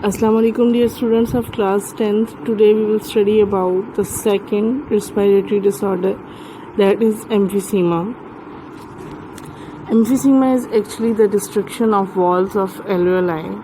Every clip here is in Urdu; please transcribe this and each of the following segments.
Assalamu alaikum dear students of class 10th. Today we will study about the second respiratory disorder, that is emphysema. Emphysema is actually the destruction of walls of alveoli.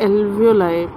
alveoli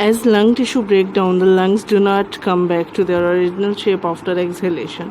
As lung tissue break down, the lungs do not come back to their original shape after exhalation.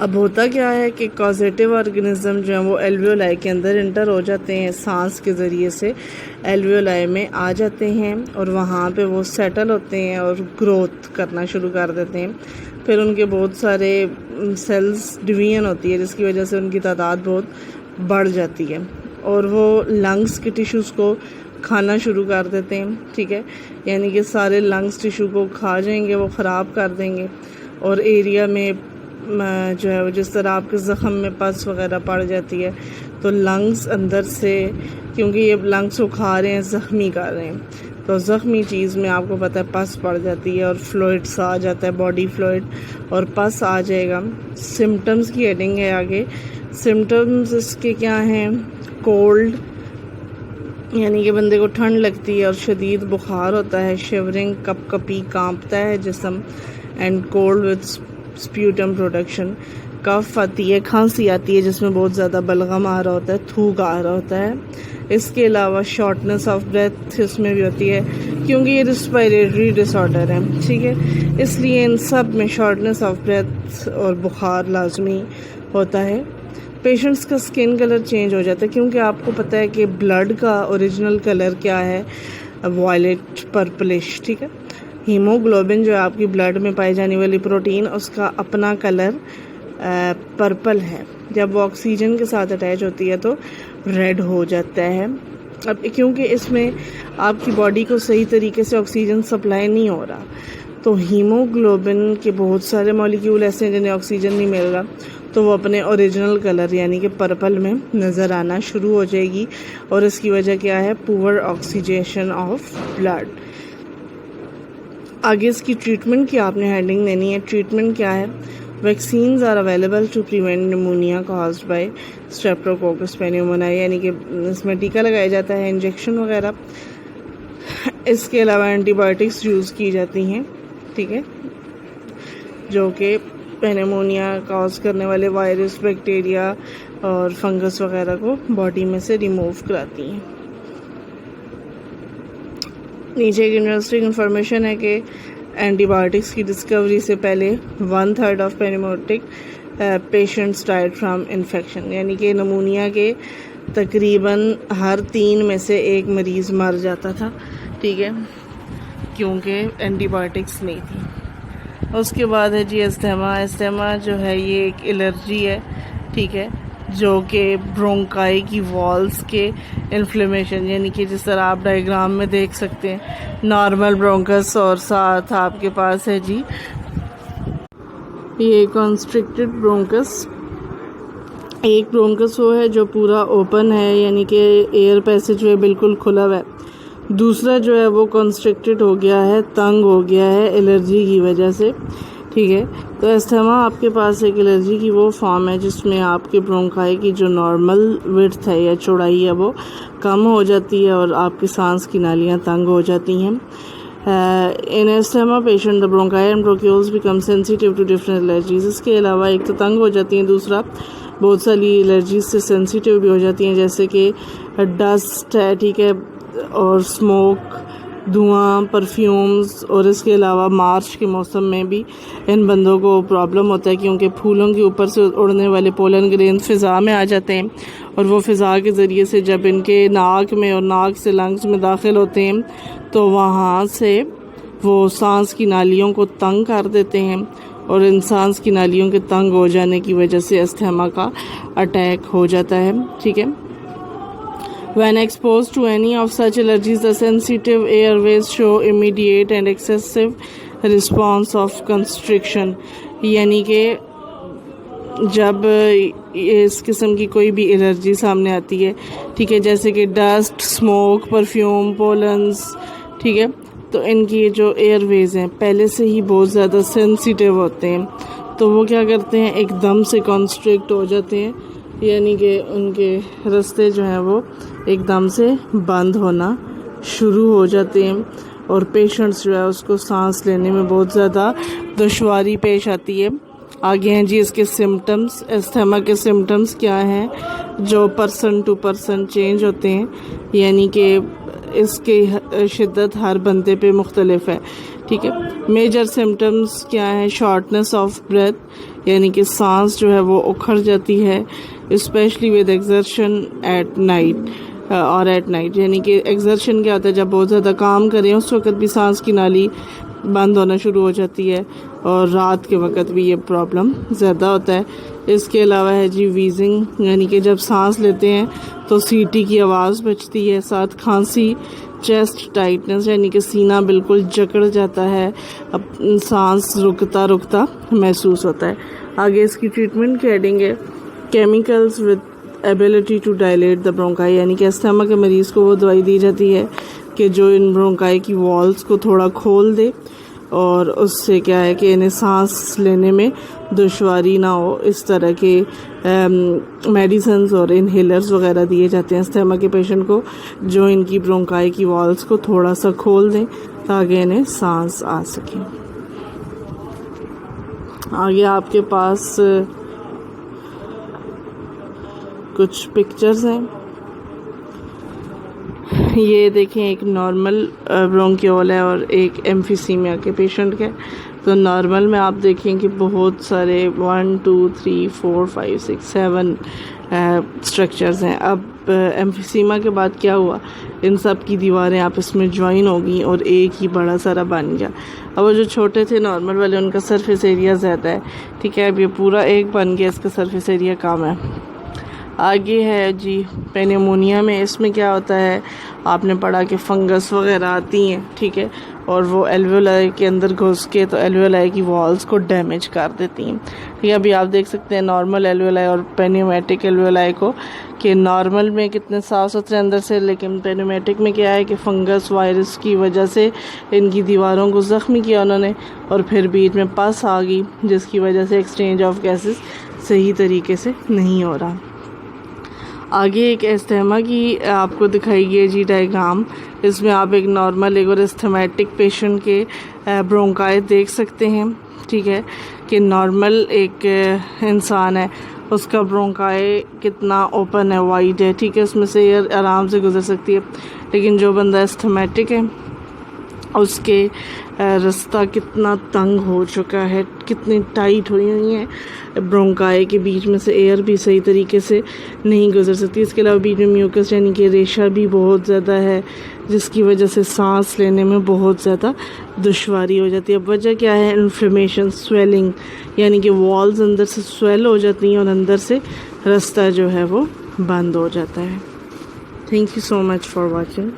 اب ہوتا کیا ہے کہ کازیٹیو آرگنزم جو ہیں وہ ایلویولائی کے اندر انٹر ہو جاتے ہیں، سانس کے ذریعے سے ایلویولائی میں آ جاتے ہیں اور وہاں پہ وہ سیٹل ہوتے ہیں اور گروتھ کرنا شروع کر دیتے ہیں. پھر ان کے بہت سارے سیلز ڈویژن ہوتی ہے جس کی وجہ سے ان کی تعداد بہت بڑھ جاتی ہے اور وہ لنگس کے ٹیشوز کو کھانا شروع کر دیتے ہیں. ٹھیک ہے، یعنی کہ سارے لنگس ٹیشو کو کھا جائیں گے، وہ خراب کر دیں گے اور ایریا میں جو ہے جس طرح آپ کے زخم میں پس وغیرہ پڑ جاتی ہے تو لنگس اندر سے، کیونکہ یہ لنگس کو کھا رہے ہیں، زخمی کر رہے ہیں، تو زخمی چیز میں آپ کو پتہ ہے پس پڑ جاتی ہے اور فلوئڈس آ جاتا ہے، باڈی فلوئڈ اور پس آ جائے گا. سمٹمز کی ہیڈنگ ہے آگے. سمٹمز اس کے کیا ہیں؟ کولڈ، یعنی کہ بندے کو ٹھنڈ لگتی ہے اور شدید بخار ہوتا ہے. شیورنگ، کپ کپی، کانپتا ہے جسم. And cold with sputum production. Cough آتی ہے، کھانسی آتی ہے جس میں بہت زیادہ بلغم آ رہا ہوتا ہے، تھوک آ رہا ہوتا ہے. اس کے علاوہ شارٹنس آف بریتھ اس میں بھی ہوتی ہے کیونکہ یہ ریسپائریٹری ڈس آرڈر ہے. ٹھیک ہے، اس لیے ان سب میں شارٹنس آف بریتھ اور بخار لازمی ہوتا ہے. پیشنٹس کا سکن کلر چینج ہو جاتا ہے کیونکہ آپ کو پتہ ہے کہ بلڈ کا اوریجنل کلر کیا ہے؟ وائلٹ پرپلش. ٹھیک ہے، ہیموگلوبن جو ہے آپ کی بلڈ میں پائی جانے والی پروٹین، اس کا اپنا کلر پرپل ہے. جب وہ آکسیجن کے ساتھ اٹیچ ہوتی ہے تو ریڈ ہو جاتا ہے. اب کیونکہ اس میں آپ کی باڈی کو صحیح طریقے سے آکسیجن سپلائی نہیں ہو رہا تو ہیموگلوبن کے بہت سارے مولیکیول ایسے ہیں جنہیں آکسیجن نہیں مل رہا تو وہ اپنے اوریجنل کلر یعنی کہ پرپل میں نظر آنا شروع ہو جائے گی. اور اس کی وجہ کیا ہے؟ پور آکسیجیشن آف بلڈ. آگے اس کی ٹریٹمنٹ کی آپ نے ہیڈنگ دینی ہے. ٹریٹمنٹ کیا ہے؟ Vaccines are available to prevent pneumonia caused by streptococcus pneumoniae, یعنی کہ اس میں ٹیکہ لگایا جاتا ہے، انجیکشن وغیرہ. اس کے علاوہ اینٹی بایوٹکس یوز کی جاتی ہیں. ٹھیک ہے، جو کہ پنیومونیا کاز کرنے والے وائرس، بیکٹیریا اور فنگس وغیرہ کو باڈی میں سے ریموو کراتی ہیں. نیچے ایک انٹرسٹنگ انفارمیشن ہے کہ اینٹی بایوٹکس کی ڈسکوری سے پہلے 1/3 of pneumonic patients died from infection, یعنی کہ نمونیا کے تقریباً ہر 3 میں سے 1 مریض مر جاتا تھا. ٹھیک ہے، کیونکہ اینٹی بایوٹکس نہیں تھی. اس کے بعد ہے جی استھما. استھما جو ہے یہ ایک الرجی ہے. ٹھیک ہے، جو کہ برونکائی کی والز کے انفلیمیشن، یعنی کہ جس طرح آپ ڈائیگرام میں دیکھ سکتے ہیں نارمل برونکس اور ساتھ آپ کے پاس ہے جی یہ کنسٹرکٹڈ برونکس. ایک برونکس وہ ہے جو پورا اوپن ہے یعنی کہ ایئر پیسج جو ہے بالکل کھلا ہوا ہے. دوسرا جو ہے وہ کنسٹرکٹڈ ہو گیا ہے، تنگ ہو گیا ہے الرجی کی وجہ سے. ٹھیک ہے، تو استھما آپ کے پاس ایک الرجی کی وہ فارم ہے جس میں آپ کے برونکائی کی جو نارمل وڈتھ ہے یا چوڑائی ہے وہ کم ہو جاتی ہے اور آپ کی سانس کی نالیاں تنگ ہو جاتی ہیں. In asthma patient the bronchi and bronchioles become sensitive to different allergies. اس کے علاوہ ایک تو تنگ ہو جاتی ہیں، دوسرا بہت ساری الرجیز سے سینسیٹیو بھی ہو جاتی ہیں جیسے کہ ڈسٹ ہے. ٹھیک ہے، اور اسموک، دھواں، پرفیومز. اور اس کے علاوہ مارچ کے موسم میں بھی ان بندوں کو پرابلم ہوتا ہے کیونکہ پھولوں کے اوپر سے اڑنے والے پولن گرین فضا میں آ جاتے ہیں اور وہ فضا کے ذریعے سے جب ان کے ناک میں اور ناک سے لنگس میں داخل ہوتے ہیں تو وہاں سے وہ سانس کی نالیوں کو تنگ کر دیتے ہیں اور ان سانس کی نالیوں کے تنگ ہو جانے کی وجہ سے استھما کا اٹیک ہو جاتا ہے. ٹھیک ہے، when exposed to any of such allergies, the sensitive airways show immediate and excessive response of constriction. یعنی کہ جب اس قسم کی کوئی بھی الرجی سامنے آتی ہے، ٹھیک ہے، جیسے کہ ڈسٹ، اسموک، پرفیوم، پولنز، ٹھیک ہے، تو ان کی جو ایئر ویز ہیں پہلے سے ہی بہت زیادہ سینسیٹیو ہوتے ہیں تو وہ کیا کرتے ہیں؟ ایک دم سے کنسٹرکٹ ہو جاتے ہیں، یعنی کہ ان کے رستے جو ہیں وہ ایک دم سے بند ہونا شروع ہو جاتے ہیں اور پیشنٹس جو ہے اس کو سانس لینے میں بہت زیادہ دشواری پیش آتی ہے. آگے ہیں جی اس کے سمٹمز. استھما کے سمٹمز کیا ہیں جو پرسن ٹو پرسن چینج ہوتے ہیں، یعنی کہ اس کی شدت ہر بندے پہ مختلف ہے. ٹھیک ہے، میجر سمٹمز کیا ہیں؟ شارٹنس آف بریتھ، یعنی کہ سانس جو ہے وہ اکھڑ جاتی ہے، especially with exertion at night اور ایٹ نائٹ. یعنی کہ ایگزرشن کیا ہوتا ہے، جب بہت زیادہ کام کریں اس وقت بھی سانس کی نالی بند ہونا شروع ہو جاتی ہے، اور رات کے وقت بھی یہ پرابلم زیادہ ہوتا ہے. اس کے علاوہ ہے جی ویزنگ، یعنی کہ جب سانس لیتے ہیں تو سیٹی کی آواز بجتی ہے، ساتھ کھانسی، چیسٹ ٹائٹنس یعنی کہ سینہ بالکل جکڑ جاتا ہے، سانس رکتا رکتا محسوس ہوتا ہے. آگے اس کی ٹریٹمنٹ کے ہیڈنگ ہے chemicals with ability to dilate the bronchi, یعنی کہ استھما کے مریض کو وہ دوائی دی جاتی ہے کہ جو ان برونکائی کی والز کو تھوڑا کھول دے، اور اس سے کیا ہے کہ انہیں سانس لینے میں دشواری نہ ہو. اس طرح کے میڈیسنز اور انہیلرز وغیرہ دیے جاتے ہیں استھما کے پیشنٹ کو، جو ان کی برونکائی کی والز کو تھوڑا سا کھول دیں تاکہ انہیں سانس آ سکے. آگے آپ کے پاس کچھ پکچرز ہیں. یہ دیکھیں ایک نارمل برونکیول ہے اور ایک ایمفیسیمیا کے پیشنٹ کے. تو نارمل میں آپ دیکھیں کہ بہت سارے 1 2 3 4 5 6 7 اسٹرکچرز ہیں. اب ایمفیسیما کے بعد کیا ہوا، ان سب کی دیواریں آپس میں جوائن ہو گئیں اور ایک ہی بڑا سارا بن گیا. اب وہ جو چھوٹے تھے نارمل والے ان کا سرفیس ایریا زیادہ ہے، ٹھیک ہے. اب یہ پورا ایک بن گیا، اس کا سرفیس ایریا کم ہے. آگے ہے جی پینیمونیا میں. اس میں کیا ہوتا ہے، آپ نے پڑھا کہ فنگس وغیرہ آتی ہیں، ٹھیک ہے، اور وہ ایلویولائی کے اندر گھس کے تو ایلویولائی کی والز کو ڈیمیج کر دیتی ہیں. یہ ابھی آپ دیکھ سکتے ہیں نارمل ایلویولائی اور پینیومیٹک ایلویولائی کو، کہ نارمل میں کتنے صاف ستھرے اندر سے، لیکن پینیومیٹک میں کیا ہے کہ فنگس وائرس کی وجہ سے ان کی دیواروں کو زخمی کیا انہوں نے، اور پھر بیچ میں پس آ گئی جس کی وجہ سے ایکسچینج آف گیسز صحیح طریقے سے نہیں ہو رہا. آگے ایک استھما کی آپ کو دکھائی گئی جی ڈائیگرام. اس میں آپ ایک نارمل ایک اور استھمیٹک پیشنٹ کے برونکائی دیکھ سکتے ہیں، ٹھیک ہے، کہ نارمل ایک انسان ہے، اس کا برونکائی کتنا اوپن ہے، وائڈ ہے، ٹھیک ہے، اس میں سے ایئر آرام سے گزر سکتی ہے. لیکن جو بندہ استھمیٹک ہے اس کے رستہ کتنا تنگ ہو چکا ہے، کتنی ٹائٹ ہوئی ہوئی ہیں برونکائی کے، بیچ میں سے ایئر بھی صحیح طریقے سے نہیں گزر سکتی. اس کے علاوہ بیچ میں میوکس یعنی کہ ریشہ بھی بہت زیادہ ہے، جس کی وجہ سے سانس لینے میں بہت زیادہ دشواری ہو جاتی ہے. اب وجہ کیا ہے، انفلیمیشن، سویلنگ، یعنی کہ والز اندر سے سویل ہو جاتی ہیں اور اندر سے رستہ جو ہے وہ بند ہو جاتا ہے. Thank you so much for watching.